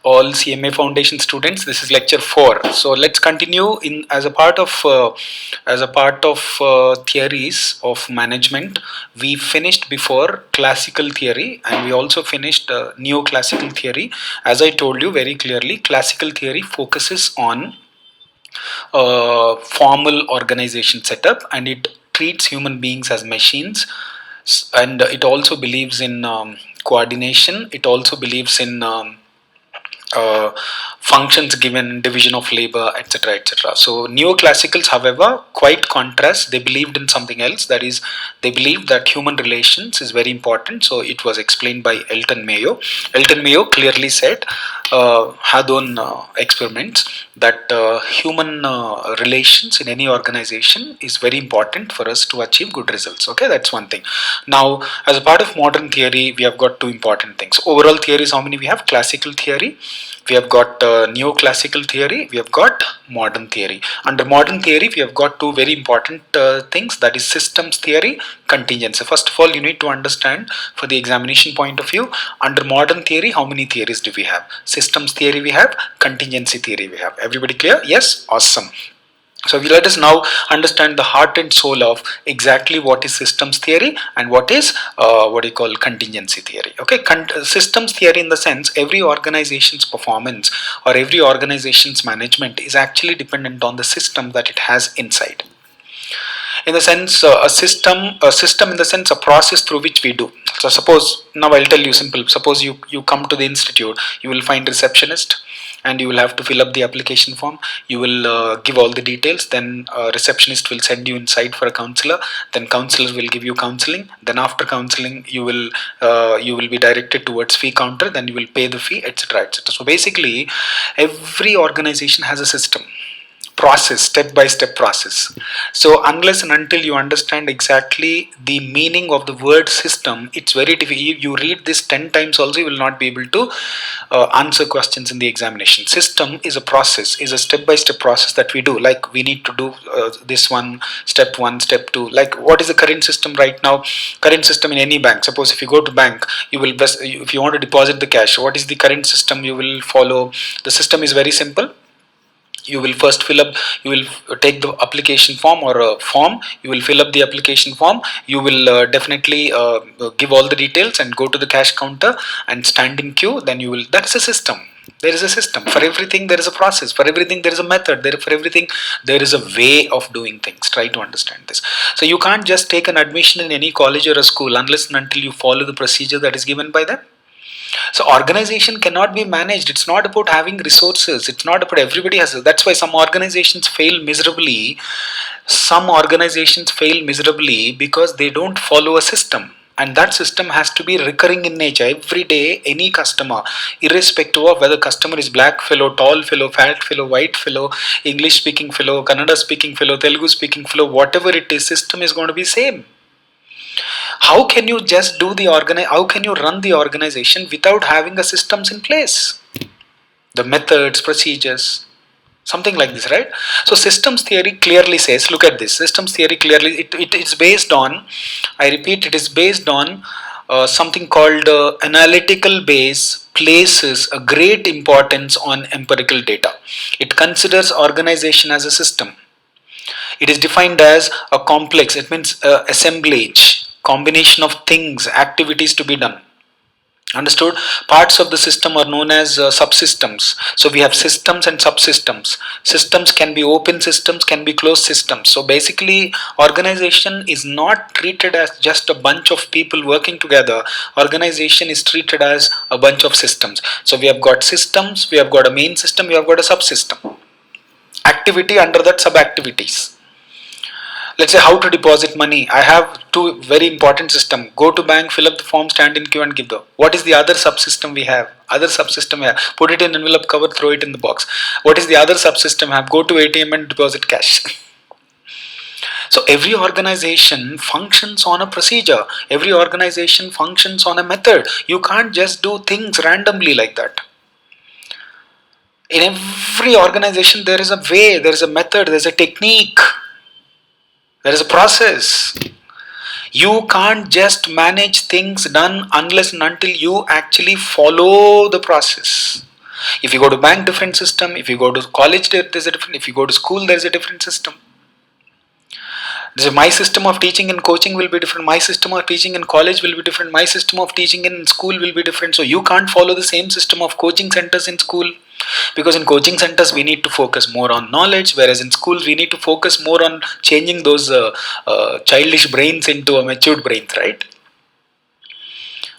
All CMA Foundation students. This is lecture 4. So let's continue in as a part of theories of management. We finished before classical theory and we also finished neoclassical theory. As I told you very clearly, classical theory focuses on formal organization setup and it treats human beings as machines, and it also believes in coordination. It also believes in uh, functions given, division of labor, etc., etc. So neoclassicals, however, quite contrast. They believed in something else. That is, they believed that human relations is very important. So it was explained by Elton Mayo. Elton Mayo clearly said, had done experiments, that human relations in any organization is very important for us to achieve good results. Okay, that's one thing. Now, as a part of modern theory, we have got two important things. Overall theories, how many we have? Classical theory, we have got neoclassical theory, we have got modern theory. Under modern theory, we have got two very important things, that is systems theory, contingency. First of all, you need to understand for the examination point of view, under modern theory, how many theories do we have? Systems theory we have, contingency theory we have. Everybody clear? Yes? Awesome. So let us now understand the heart and soul of exactly what is systems theory and what is what you call contingency theory. Okay, systems theory in the sense every organization's performance or every organization's management is actually dependent on the system that it has inside. In the sense a system in the sense a process through which we do. So suppose, now I'll tell you simple, suppose you come to the institute, you will find receptionist and you will have to fill up the application form. You will give all the details, then receptionist will send you inside for a counselor, then counselor will give you counseling, then after counseling you will be directed towards fee counter, then you will pay the fee, etc., etc. So basically every organization has a system, process, step by step process. So unless and until you understand exactly the meaning of the word system, it's very difficult. You read this 10 times also, you will not be able to answer questions in the examination. System is a process, is a step by step process that we do. Like we need to do this one, step two. Like what is the current system right now? Current system in any bank. Suppose if you go to bank, if you want to deposit the cash, what is the current system you will follow? The system is very simple. You will first fill up, you will take the application form or a form, you will fill up the application form, you will definitely give all the details and go to the cash counter and stand in queue, then you will, that's a system. There is a system for everything, there is a process for everything, there is a method there, for everything there is a way of doing things. Try to understand this. So you can't just take an admission in any college or a school unless and until you follow the procedure that is given by them. So organization cannot be managed. It's not about having resources. It's not about everybody has. That's why some organizations fail miserably. Some organizations fail miserably because they don't follow a system. And that system has to be recurring in nature. Every day, any customer, irrespective of whether customer is black fellow, tall fellow, fat fellow, white fellow, English speaking fellow, Kannada speaking fellow, Telugu speaking fellow, whatever it is, system is going to be same. How can you just do how can you run the organization without having a systems in place? The methods, procedures, something like this, right? So systems theory clearly says, look at this, systems theory clearly, it is based on, I repeat, it is based on something called analytical base places a great importance on empirical data. It considers organization as a system. It is defined as a complex, it means assemblage, combination of things, activities to be done. Understood? Parts of the system are known as subsystems. So we have systems and subsystems. Systems can be open systems, can be closed systems. So basically organization is not treated as just a bunch of people working together. Organization is treated as a bunch of systems. So we have got systems, we have got a main system, we have got a subsystem. Activity under that, sub activities. Let's say how to deposit money. I have two very important systems. Go to bank, fill up the form, stand in queue and give the. What is the other subsystem we have? Other subsystem we have. Put it in envelope cover, throw it in the box. What is the other subsystem we have? Go to ATM and deposit cash. So every organization functions on a procedure. Every organization functions on a method. You can't just do things randomly like that. In every organization there is a way, there is a method, there is a technique. There is a process. You can't just manage things done unless and until you actually follow the process. If you go to bank, different system. If you go to college, there's a different. If you go to school, there's a different system. My system of teaching and coaching will be different. My system of teaching in college will be different. My system of teaching in school will be different. So you can't follow the same system of coaching centers in school, because in coaching centers we need to focus more on knowledge, whereas in schools we need to focus more on changing those childish brains into a matured brains, right?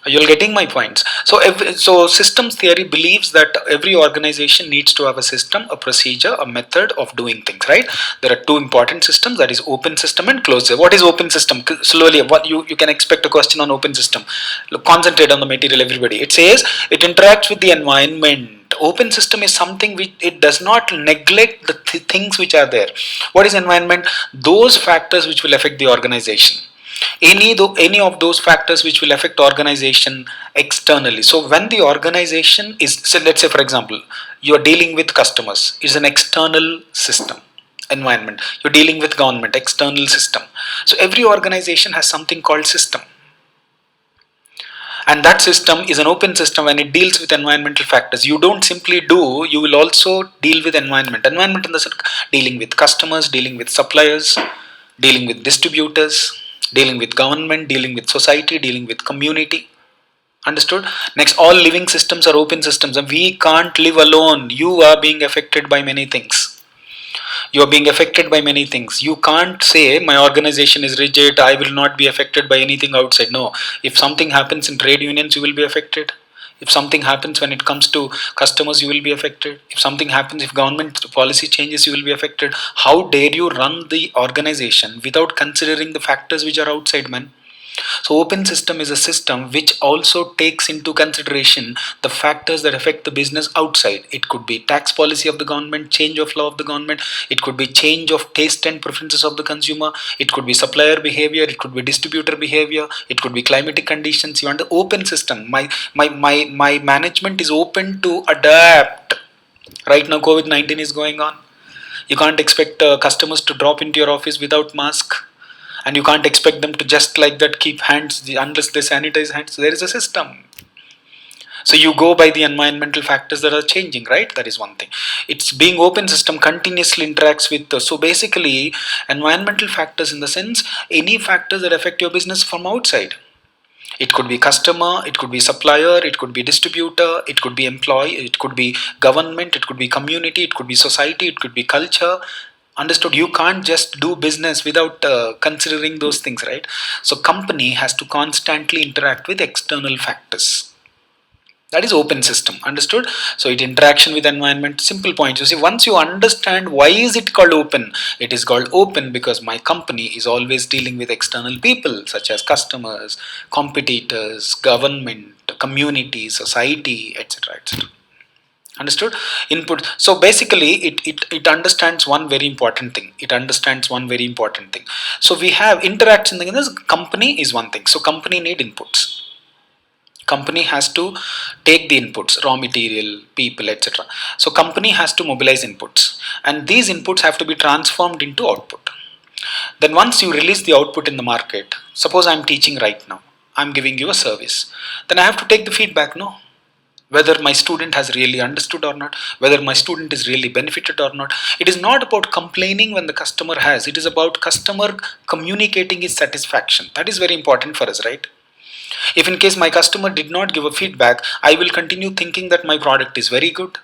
You're getting my points. So systems theory believes that every organization needs to have a system, a procedure, a method of doing things, right? There are two important systems, that is open system and closed system. What is open system? Slowly, what you can expect a question on open system. Look, concentrate on the material, everybody. It says it interacts with the environment. Open system is something which it does not neglect the things which are there. What is environment? Those factors which will affect the organization. Any of those factors which will affect organization externally. So when the organization is, so let's say for example, you are dealing with customers, is an external system, environment. You're dealing with government, external system. So every organization has something called system, and that system is an open system. When it deals with environmental factors, you don't simply do, you will also deal with environment in the sense, dealing with customers, dealing with suppliers, dealing with distributors, dealing with government, dealing with society, dealing with community. Understood? Next, all living systems are open systems, and we can't live alone. You are being affected by many things. You are being affected by many things. You can't say my organization is rigid, I will not be affected by anything outside. No. If something happens in trade unions, you will be affected. If something happens when it comes to customers, you will be affected. If something happens, if government policy changes, you will be affected. How dare you run the organization without considering the factors which are outside, man? So open system is a system which also takes into consideration the factors that affect the business outside. It could be tax policy of the government, change of law of the government, it could be change of taste and preferences of the consumer, it could be supplier behavior, it could be distributor behavior, it could be climatic conditions. You want the open system. My management is open to adapt. Right now COVID-19 is going on. You can't expect customers to drop into your office without mask, and you can't expect them to just like that keep hands unless they sanitize hands. There is a system. So you go by the environmental factors that are changing, right? That is one thing. It's being open system continuously interacts with so basically environmental factors in the sense any factors that affect your business from outside. It could be customer, it could be supplier, it could be distributor, it could be employee, it could be government, it could be community, it could be society, it could be culture. Understood? You can't just do business without considering those things, right? So company has to constantly interact with external factors. That is open system. Understood? So it interaction with environment. Simple points. You see, once you understand why is it called open, it is called open because my company is always dealing with external people such as customers, competitors, government, community, society, etc., etc. Understood? Input. So basically it understands one very important thing. So we have interaction in this. Company is one thing. So company need inputs. Company has to take the inputs, raw material, people, etc. So company has to mobilize inputs, and these inputs have to be transformed into output. Then once you release the output in the market, suppose I'm teaching right now, I'm giving you a service, then I have to take the feedback, no? Whether my student has really understood or not, whether my student is really benefited or not. It is not about complaining when the customer has, it is about customer communicating his satisfaction. That is very important for us, right? If in case my customer did not give a feedback, I will continue thinking that my product is very good.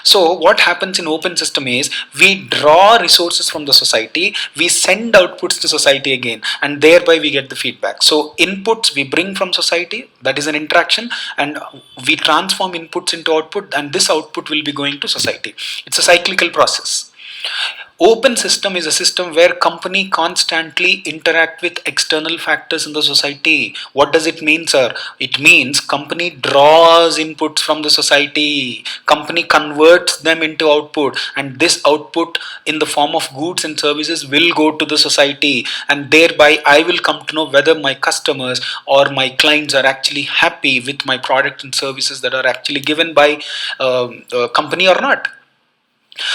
So what happens in open system is we draw resources from the society, we send outputs to society again, and thereby we get the feedback. So inputs we bring from society, that is an interaction, and we transform inputs into output, and this output will be going to society. It's a cyclical process. Open system is a system where company constantly interact with external factors in the society. What does it mean, sir? It means company draws inputs from the society, company converts them into output, and this output in the form of goods and services will go to the society, and thereby I will come to know whether my customers or my clients are actually happy with my product and services that are actually given by company or not.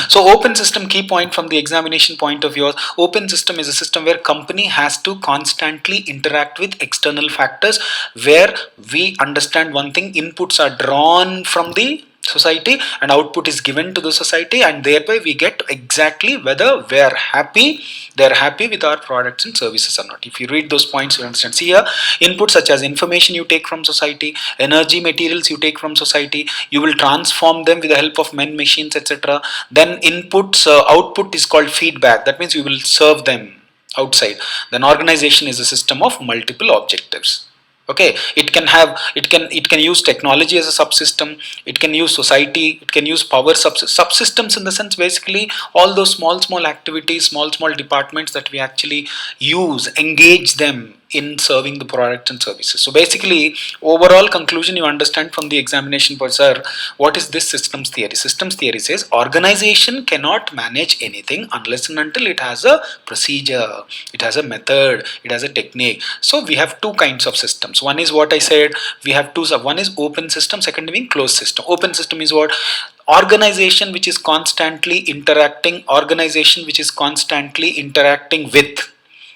So open system, key point from the examination point of view, open system is a system where company has to constantly interact with external factors, where we understand one thing, inputs are drawn from the society, and output is given to the society, and thereby we get exactly whether they're happy with our products and services or not. If you read those points, you understand. See here, inputs such as information you take from society, energy materials you take from society, you will transform them with the help of men, machines, etc. Then output is called feedback. That means you will serve them outside. Then organization is a system of multiple objectives. Okay, it can use technology as a subsystem, it can use society, it can use power subsystems, in the sense basically all those small activities, small departments that we actually use, engage them in serving the products and services. So basically, overall conclusion you understand from the examination per sir, what is this systems theory? Systems theory says organization cannot manage anything unless and until it has a procedure, it has a method, it has a technique. So we have two kinds of systems. One is what I said, we have two. One is open system, second being closed system. Open system is what? Organization which is constantly interacting, with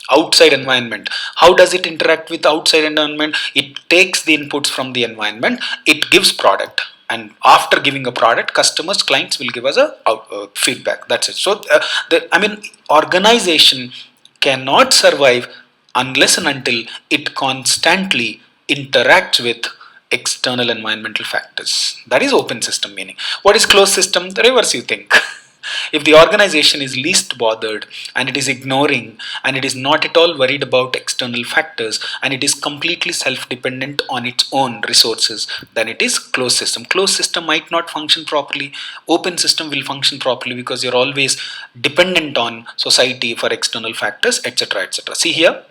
outside environment. How does it interact with outside environment? It takes the inputs from the environment, it gives product, and after giving a product, customers, clients will give us a feedback. That's it. So organization cannot survive unless and until it constantly interacts with external environmental factors. That is open system meaning. What is closed system? The reverse you think. If the organization is least bothered, and it is ignoring, and it is not at all worried about external factors, and it is completely self-dependent on its own resources, then it is closed system. Closed system might not function properly. Open system will function properly because you're always dependent on society for external factors, etc., etc. See here,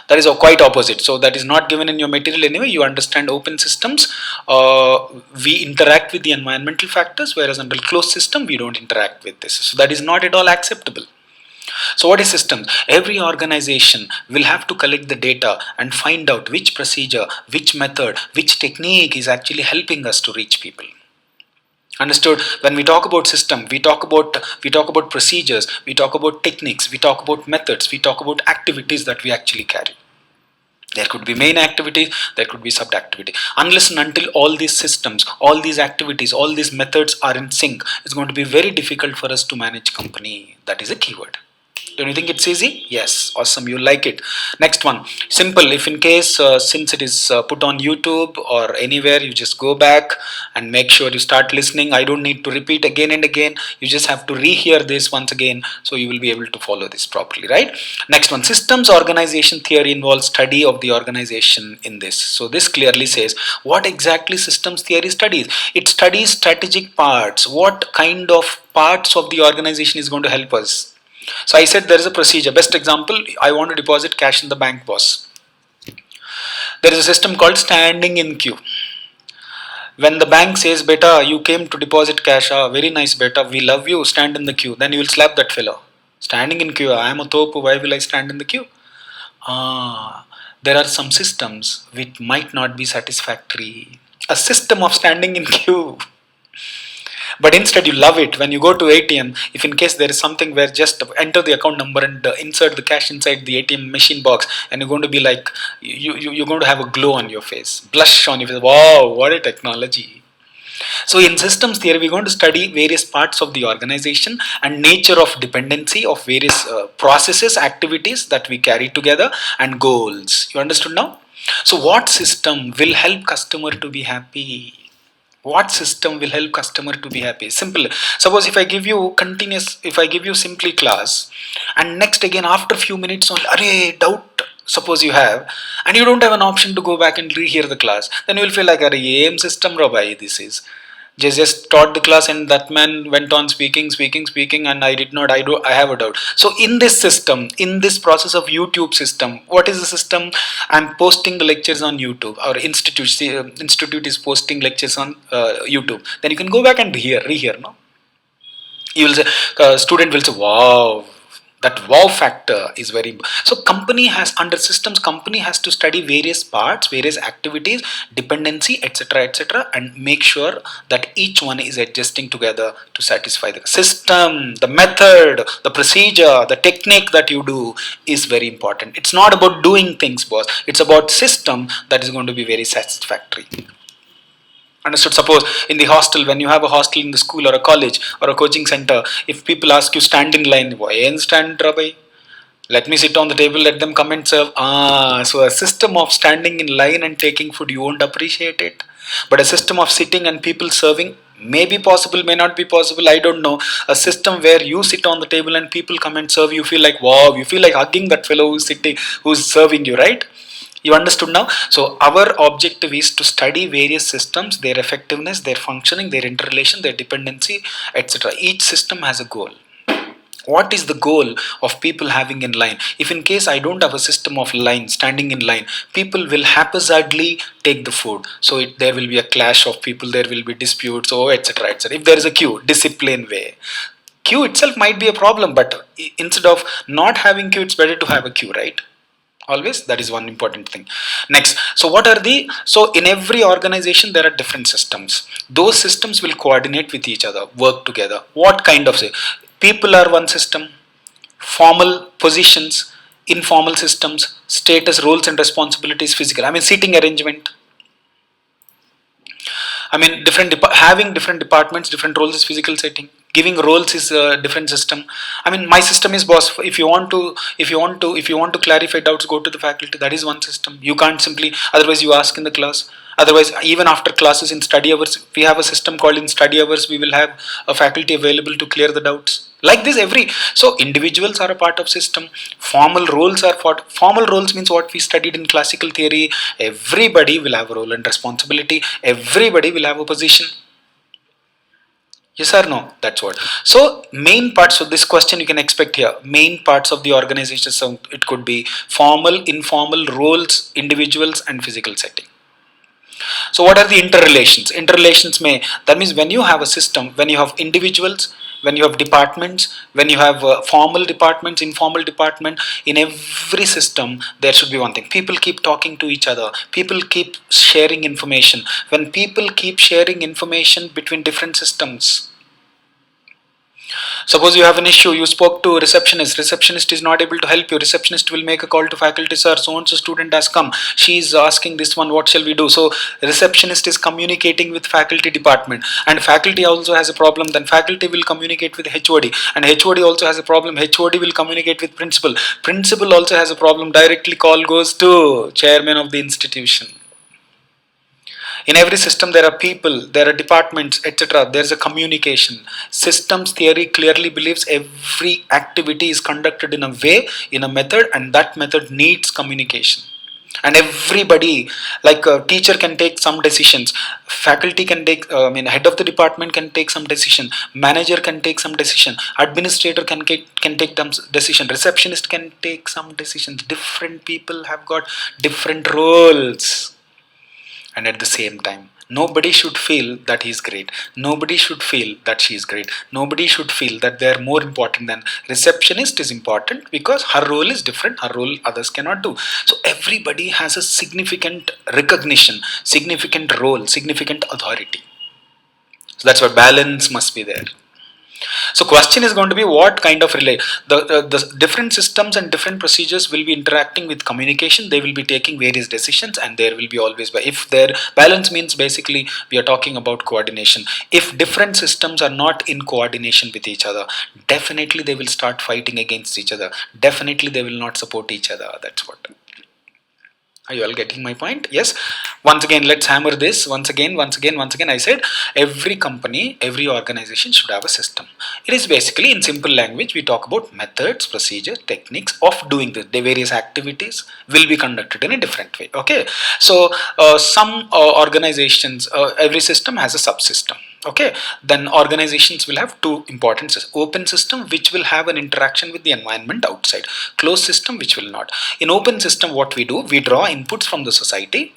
that is quite opposite. So that is not given in your material anyway. You understand open systems, we interact with the environmental factors, whereas under closed system we don't interact with this. So that is not at all acceptable. So what is systems? Every organization will have to collect the data and find out which procedure, which method, which technique is actually helping us to reach people. Understood? When we talk about system, we talk about procedures, we talk about techniques, we talk about methods, we talk about activities that we actually carry. There could be main activity, there could be sub activity. Unless and until all these systems, all these activities, all these methods are in sync, it's going to be very difficult for us to manage company. That is a keyword. Don't you think it's easy? Yes, awesome, you like it. Next one, simple. If in case, since it is put on YouTube or anywhere, you just go back and make sure you start listening. I don't need to repeat again and again. You just have to rehear this once again, so you will be able to follow this properly, right? Next one, systems organization theory involves study of the organization in this. So this clearly says what exactly systems theory studies. It studies strategic parts. What kind of parts of the organization is going to help us? So I said there is a procedure. Best example, I want to deposit cash in the bank, boss. There is a system called standing in queue. When the bank says, beta, you came to deposit cash, very nice beta, we love you, stand in the queue. Then you will slap that fellow. Standing in queue, I am a topu, why will I stand in the queue? There are some systems which might not be satisfactory. A system of standing in queue. But instead you love it when you go to ATM. If in case there is something where just enter the account number and insert the cash inside the ATM machine box, and you're going to be like, you're going to have a glow on your face, blush on your face. Wow, what a technology. So in systems theory, we're going to study various parts of the organization and nature of dependency of various processes, activities that we carry together, and goals. You understood now? So what system will help customer to be happy? What system will help customer to be happy? Simple. Suppose if I give you simply class, and next again after few minutes only, array, doubt, suppose you have, and you don't have an option to go back and rehear the class, then you will feel like, array, AM system rabai, this is. Just taught the class, and that man went on speaking, and I have a doubt. So in this system, in this process of YouTube system, what is the system? I'm posting the lectures on YouTube. Our institute is posting lectures on YouTube. Then you can go back and rehear, no? You will say, student will say, wow, that wow factor is very important. So under systems, company has to study various parts, various activities, dependency, etc., and make sure that each one is adjusting together to satisfy the system. The method, the procedure, the technique that you do is very important. It's not about doing things, boss. It's about system that is going to be very satisfactory. Understood? Suppose in the hostel, when you have a hostel in the school or a college or a coaching center, if people ask you stand in line, why ain't stand, Rabai? Let me sit on the table, let them come and serve. So a system of standing in line and taking food, you won't appreciate it. But a system of sitting and people serving may be possible, may not be possible, I don't know. A system where you sit on the table and people come and serve, you feel like wow, you feel like hugging that fellow who's sitting, who's serving you, right? You understood now? So our objective is to study various systems, their effectiveness, their functioning, their interrelation, their dependency, etc. Each system has a goal. What is the goal of people having in line? If in case I don't have a system of line, standing in line, people will haphazardly take the food. So there will be a clash of people, there will be disputes, etc. etc. If there is a queue, discipline way. Queue itself might be a problem, but instead of not having queue, it's better to have a queue, right? Always, that is one important thing. Next, so what are the, so in every organization there are different systems. Those systems will coordinate with each other, work together. What kind of, say, people are one system, formal positions, informal systems, status, roles and responsibilities, physical, I mean seating arrangement. I mean, having different departments, different roles is physical setting. Giving roles is a different system. I mean, my system is boss. If you want to clarify doubts, go to the faculty. That is one system. You can't simply. Otherwise, you ask in the class. Otherwise, even after classes in study hours, we have a system called in study hours. We will have a faculty available to clear the doubts. Like this, so individuals are a part of system. Formal roles are formal roles means what we studied in classical theory. Everybody will have a role and responsibility. Everybody will have a position. Yes or no? That's what. So main parts. So this question you can expect here. Main parts of the organization. So it could be formal, informal roles, individuals, and physical setting. So what are the interrelations? Interrelations may, that means when you have a system, when you have individuals, when you have departments, when you have formal departments, informal department, in every system there should be one thing. People keep talking to each other. People keep sharing information. When people keep sharing information between different systems, suppose you have an issue, you spoke to receptionist is not able to help you, receptionist will make a call to faculty, sir, so and so student has come, she is asking this one, what shall we do? So receptionist is communicating with faculty department, and faculty also has a problem, then faculty will communicate with HOD, and HOD also has a problem, HOD will communicate with principal also has a problem, directly call goes to chairman of the institution. In every system there are people, there are departments, etc. There is a communication. Systems theory clearly believes every activity is conducted in a way, in a method, and that method needs communication. And everybody, like a teacher can take some decisions, faculty can take, head of the department can take some decision, manager can take some decision, administrator can take some decision, receptionist can take some decisions. Different people have got different roles. And at the same time, nobody should feel that he's great. Nobody should feel that she's great. Nobody should feel that they're more important than receptionist is important because her role is different. Her role others cannot do. So everybody has a significant recognition, significant role, significant authority. So that's why balance must be there. So question is going to be what kind of relay. The different systems and different procedures will be interacting with communication. They will be taking various decisions, and there will be always, if their balance means basically we are talking about coordination. If different systems are not in coordination with each other, definitely they will start fighting against each other. Definitely they will not support each other. That's what. Are you all getting my point? Yes. Once again, let's hammer this. Once again, I said every company, every organization should have a system. It is basically, in simple language, we talk about methods, procedures, techniques of doing this. The various activities will be conducted in a different way. Okay. So some organizations, every system has a subsystem. Okay, then organizations will have two important systems. Open system, which will have an interaction with the environment outside. Closed system, which will not. In open system, what we do, we draw inputs from the society,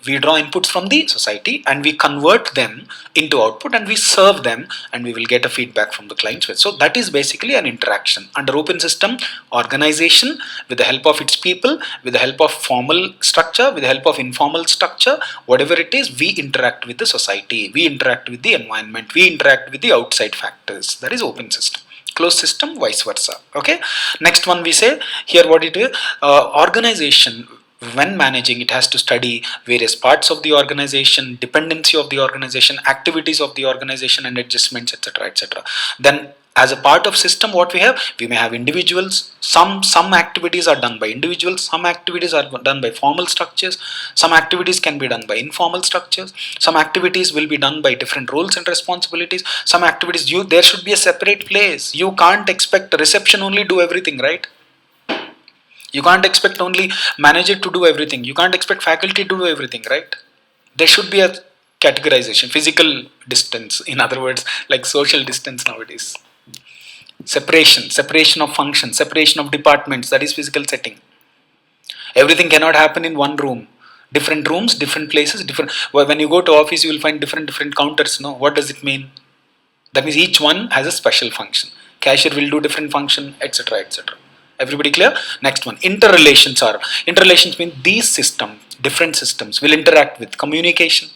and we convert them into output, and we serve them, and we will get a feedback from the clients. So that is basically an interaction. Under open system, organization, with the help of its people, with the help of formal structure, with the help of informal structure, whatever it is, we interact with the society, we interact with the environment, we interact with the outside factors. That is open system. Closed system, vice versa. Okay. Next one we say here, what it is, organization when managing, it has to study various parts of the organization, dependency of the organization, activities of the organization, and adjustments, etc., etc. Then as a part of system, what we may have individuals. Some activities are done by individuals, some activities are done by formal structures, some activities can be done by informal structures, some activities will be done by different roles and responsibilities, some activities there should be a separate place. You can't expect reception only do everything, right? You can't expect only manager to do everything. You can't expect faculty to do everything, right? There should be a categorization, physical distance, in other words, like social distance nowadays. Separation of functions, separation of departments, that is physical setting. Everything cannot happen in one room. Different rooms, different places, different. When you go to office, you will find different counters. No, what does it mean? That means each one has a special function. Cashier will do different function, etc., etc. Everybody clear? Next one. Interrelations mean different systems will interact with communication,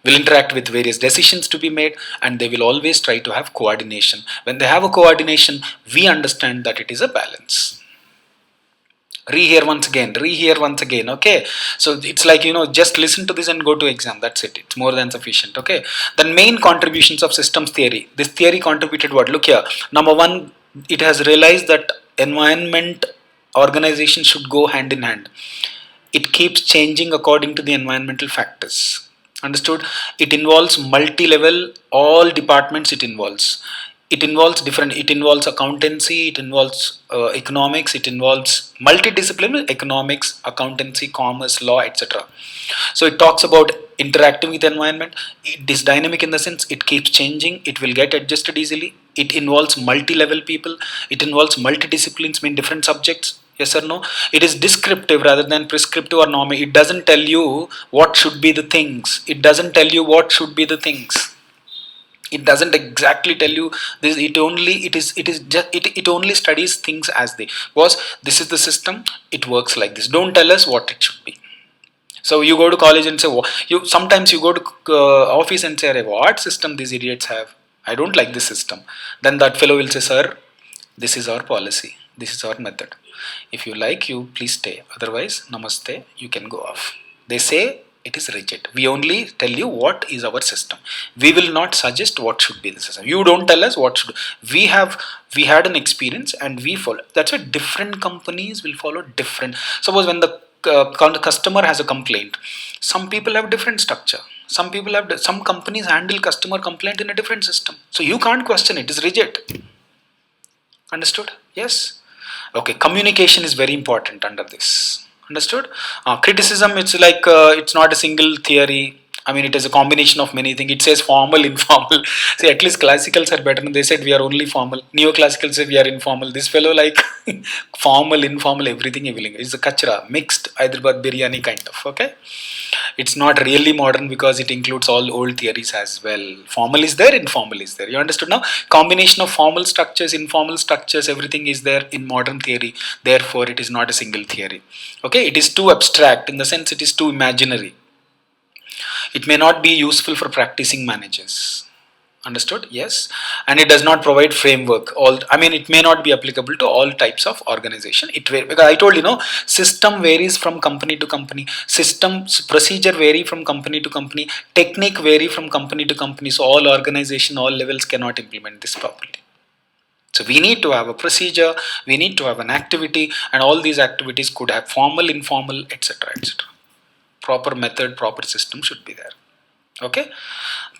will interact with various decisions to be made, and they will always try to have coordination. When they have a coordination, we understand that it is a balance. Rehear once again, okay? So it's like, just listen to this and go to exam, that's it. It's more than sufficient, okay? The main contributions of systems theory. This theory contributed what? Look here. Number one, it has realized that environment organization should go hand in hand. It keeps changing according to the environmental factors. Understood? It involves multi-level, all departments it involves accountancy, it involves economics, it involves multidisciplinary economics, accountancy, commerce, law, etc. So it talks about interacting with the environment. It is dynamic in the sense it keeps changing, it will get adjusted easily. It involves multi-level people, it involves multidisciplines, mean different subjects. Yes or no? It is descriptive rather than prescriptive or normative. It doesn't tell you what should be the things. It doesn't tell you what should be the things. It doesn't exactly tell you this. It only studies things as they was. This is the system, it works like this. Don't tell us what it should be. So you go to college and say, sometimes you go to office and say, what system these idiots have, I don't like this system. Then that fellow will say, sir, this is our policy, this is our method. If you like, you please stay, otherwise namaste, you can go off. They say it is rigid. We only tell you what is our system. We will not suggest what should be the system. You don't tell us what should. We had an experience and we follow. That's why different companies will follow different. Suppose when the customer has a complaint, some people have different structure. Some companies handle customer complaint in a different system. So you can't question it. It's rigid. Understood? Yes. Okay. Communication is very important under this. Understood? Criticism, it's like it's not a single theory. I mean, it is a combination of many things. It says formal, informal. See, at least classicals are better. They said we are only formal. Neoclassicals say we are informal. This fellow like formal, informal, everything evening. It's a kachra, mixed Hyderabad biryani kind of. Okay. It's not really modern because it includes all old theories as well. Formal is there, informal is there. You understood now? Combination of formal structures, informal structures, everything is there in modern theory. Therefore, it is not a single theory. Okay, it is too abstract in the sense it is too imaginary. It may not be useful for practicing managers. Understood? Yes. And it does not provide framework. It may not be applicable to all types of organization. Because I told system varies from company to company. Systems procedure vary from company to company. Technique vary from company to company. So all organization, all levels cannot implement this properly. So we need to have a procedure. We need to have an activity, and all these activities could have formal, informal, etc., etc. Proper method, proper system should be there. Okay.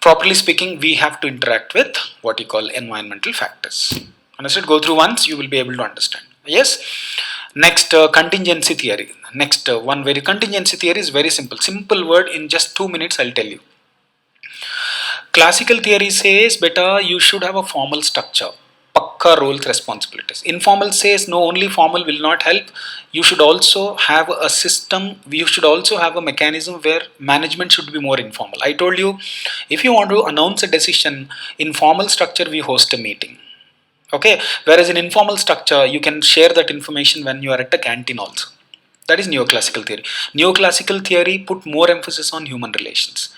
Properly speaking, we have to interact with what you call environmental factors. Understood? Go through once, you will be able to understand. Yes. Next, contingency theory. Next one, contingency theory is very simple. Simple word, in just 2 minutes I'll tell you. Classical theory says, beta, you should have a formal structure. Pakka roles, responsibilities. Informal says, no, only formal will not help. You should also have a system. You should also have a mechanism where management should be more informal. I told you, if you want to announce a decision, in formal structure, we host a meeting. Okay. Whereas in informal structure, you can share that information when you are at the canteen also. That is neoclassical theory. Neoclassical theory put more emphasis on human relations.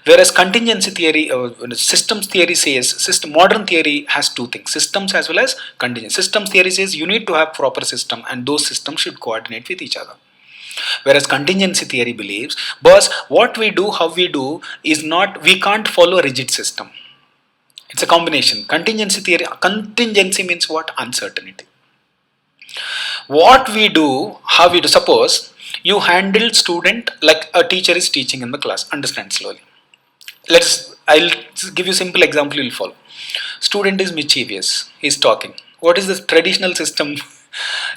Whereas contingency theory, systems theory says, modern theory has two things, systems as well as contingency. Systems theory says you need to have proper system and those systems should coordinate with each other. Whereas contingency theory believes, boss, what we do, how we do is not, we can't follow a rigid system. It's a combination. Contingency means what? Uncertainty. What we do, how we do. Suppose you handle student like a teacher is teaching in the class. Understand slowly. I'll give you simple example you'll follow. Student is mischievous. He's talking. What is the traditional system?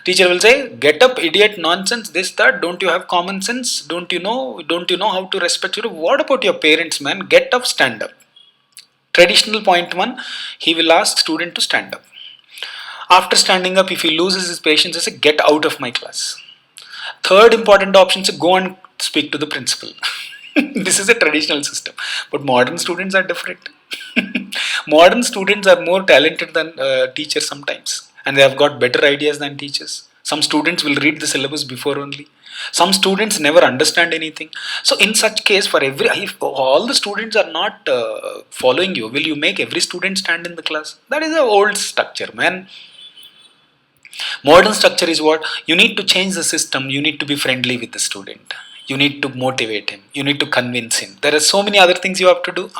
Teacher will say, get up, idiot, nonsense, this, that, don't you have common sense? Don't you know how to respect you? What about your parents, man? Get up, stand up. Traditional point one, he will ask student to stand up. After standing up, if he loses his patience, he say, get out of my class. Third important option is go and speak to the principal. This is a traditional system. But modern students are different. Modern students are more talented than teachers sometimes. And they have got better ideas than teachers. Some students will read the syllabus before only. Some students never understand anything. So in such case, if all the students are not following you, will you make every student stand in the class? That is an old structure, man. Modern structure is what? You need to change the system. You need to be friendly with the student. You need to motivate him. You need to convince him. There are so many other things you have to do.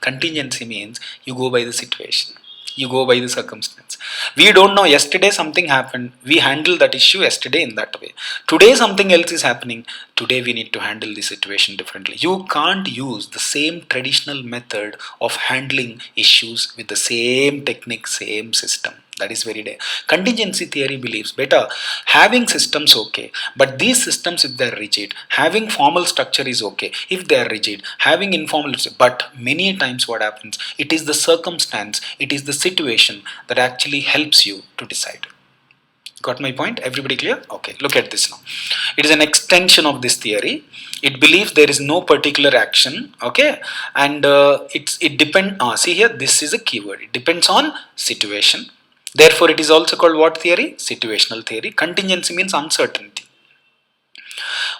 Contingency means you go by the situation. You go by the circumstance. We don't know, yesterday something happened. We handle that issue yesterday in that way. Today something else is happening. Today we need to handle the situation differently. You can't use the same traditional method of handling issues with the same technique, same system. That is very day. Contingency theory believes better having systems okay, but these systems, if they are rigid, having formal structure is okay if they are rigid, having informal, but many times what happens, it is the circumstance, it is the situation that actually helps you to decide. Got my point? Everybody clear? Okay, look at this now. It is an extension of this theory. It believes there is no particular action, okay, and it depends. See here, this is a keyword. It depends on situation. Therefore, it is also called what theory? Situational theory. Contingency means uncertainty.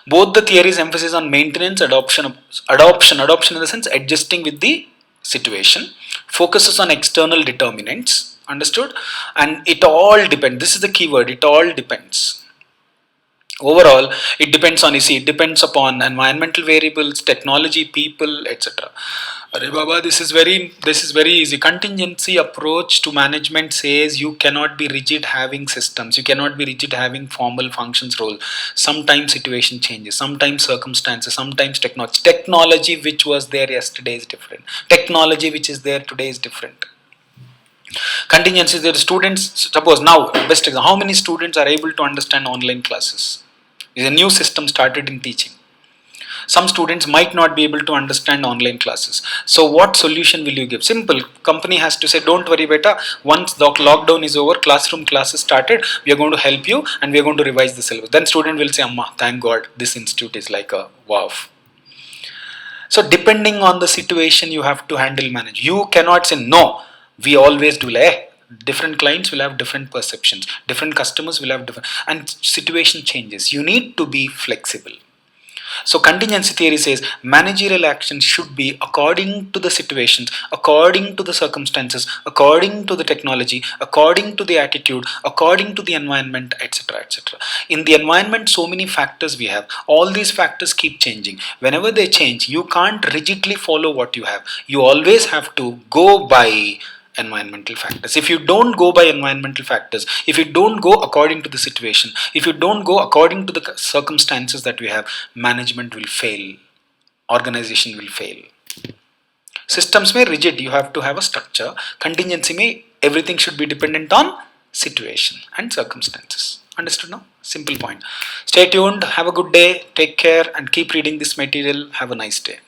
Both the theories emphasize on maintenance, adoption in the sense adjusting with the situation, focuses on external determinants, understood? And it all depends. This is the keyword, it all depends. Overall, it depends on, it depends upon environmental variables, technology, people, etc. Arey Baba, this is very easy. Contingency approach to management says you cannot be rigid having systems. You cannot be rigid having formal functions role. Sometimes situation changes. Sometimes circumstances. Sometimes technology. Technology which was there yesterday is different. Technology which is there today is different. Contingency, the students, suppose now, best example, how many students are able to understand online classes? Is a new system started in teaching. Some students might not be able to understand online classes. So what solution will you give? Simple. Company has to say, don't worry beta, once the lockdown is over, classroom classes started, we are going to help you and we are going to revise the syllabus. Then student will say, Amma, thank God, this institute is like a wow. So depending on the situation, you have to handle, manage. You cannot say, no, we always do. Different clients will have different perceptions. Different customers will have different, and situation changes. You need to be flexible. So contingency theory says managerial action should be according to the situations, according to the circumstances, according to the technology, according to the attitude, according to the environment, etc., etc. In the environment, so many factors we have. All these factors keep changing. Whenever they change, you can't rigidly follow what you have. You always have to go by environmental factors. If you don't go by environmental factors, if you don't go according to the situation, if you don't go according to the circumstances that we have, management will fail, organization will fail. Systems may rigid, you have to have a structure. Contingency may, everything should be dependent on situation and circumstances. Understood now? Simple point. Stay tuned, have a good day, take care and keep reading this material. Have a nice day.